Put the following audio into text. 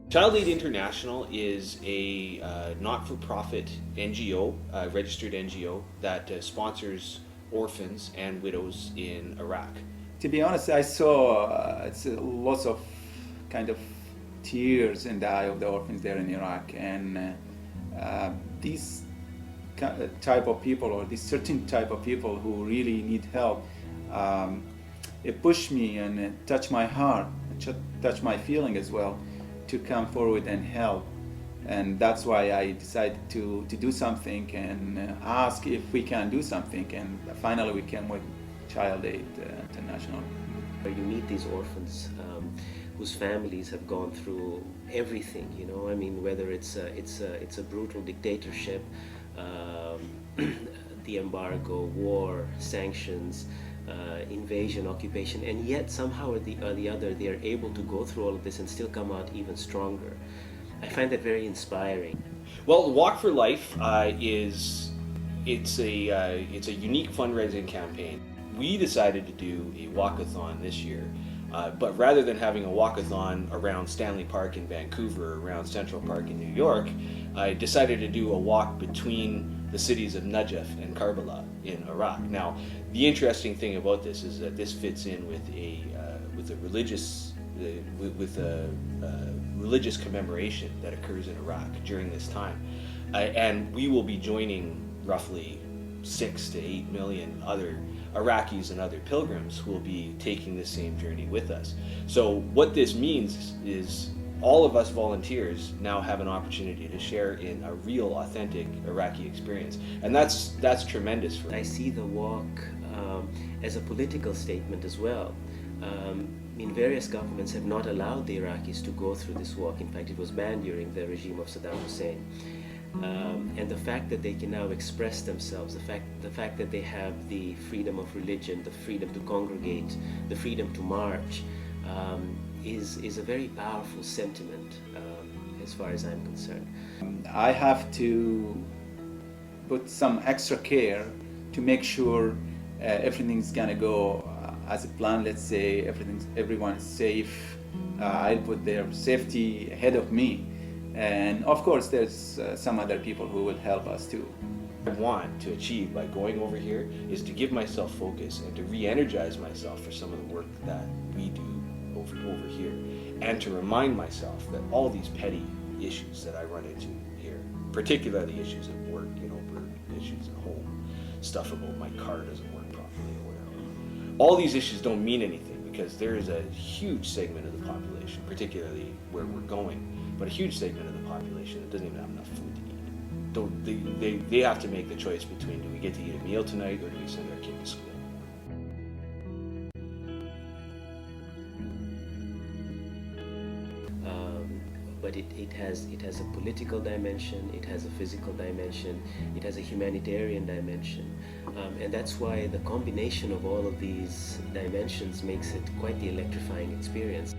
Child Aid International is a not-for-profit NGO, registered NGO, that sponsors orphans and widows in Iraq. To be honest, I saw lots of kind of tears in the eye of the orphans there in Iraq, and these type of people, or this certain type of people who really need help, it pushed me and it touched my heart, it touched my feeling as well, to come forward and help. And that's why I decided to do something and ask if we can do something. And finally we came with Child Aid International. You meet these orphans whose families have gone through everything, you know. I mean, whether it's a brutal dictatorship, the embargo, war, sanctions, invasion, occupation, and yet somehow or the other they are able to go through all of this and still come out even stronger. I find that very inspiring. Well, Walk for Life it's a unique fundraising campaign. We decided to do a walkathon this year, but rather than having a walkathon around Stanley Park in Vancouver, around Central Park in New York, I decided to do a walk between the cities of Najaf and Karbala in Iraq. Now, the interesting thing about this is that this fits in with a religious commemoration that occurs in Iraq during this time, and we will be joining roughly 6 to 8 million other Iraqis and other pilgrims who will be taking the same journey with us. So what this means is all of us volunteers now have an opportunity to share in a real, authentic Iraqi experience, and that's tremendous for me. I see the walk as a political statement as well. Various governments have not allowed the Iraqis to go through this walk. In fact, it was banned during the regime of Saddam Hussein. And the fact that they can now express themselves, the fact that they have the freedom of religion, the freedom to congregate, the freedom to march, is a very powerful sentiment as far as I'm concerned. I have to put some extra care to make sure everything's gonna go as a plan. Let's say everyone's safe. I'll put their safety ahead of me. And of course, there's some other people who will help us too. What I want to achieve by going over here is to give myself focus and to re-energize myself for some of the work that we do over here, and to remind myself that all these petty issues that I run into here, particularly issues at work, issues at home, stuff about my car doesn't work properly or whatever, all these issues don't mean anything, because there is a huge segment of the population, particularly where we're going, but a huge segment of the population that doesn't even have enough food to eat. They have to make the choice between, do we get to eat a meal tonight or do we send our kid to school? But it has a political dimension, it has a physical dimension, it has a humanitarian dimension, and that's why the combination of all of these dimensions makes it quite the electrifying experience.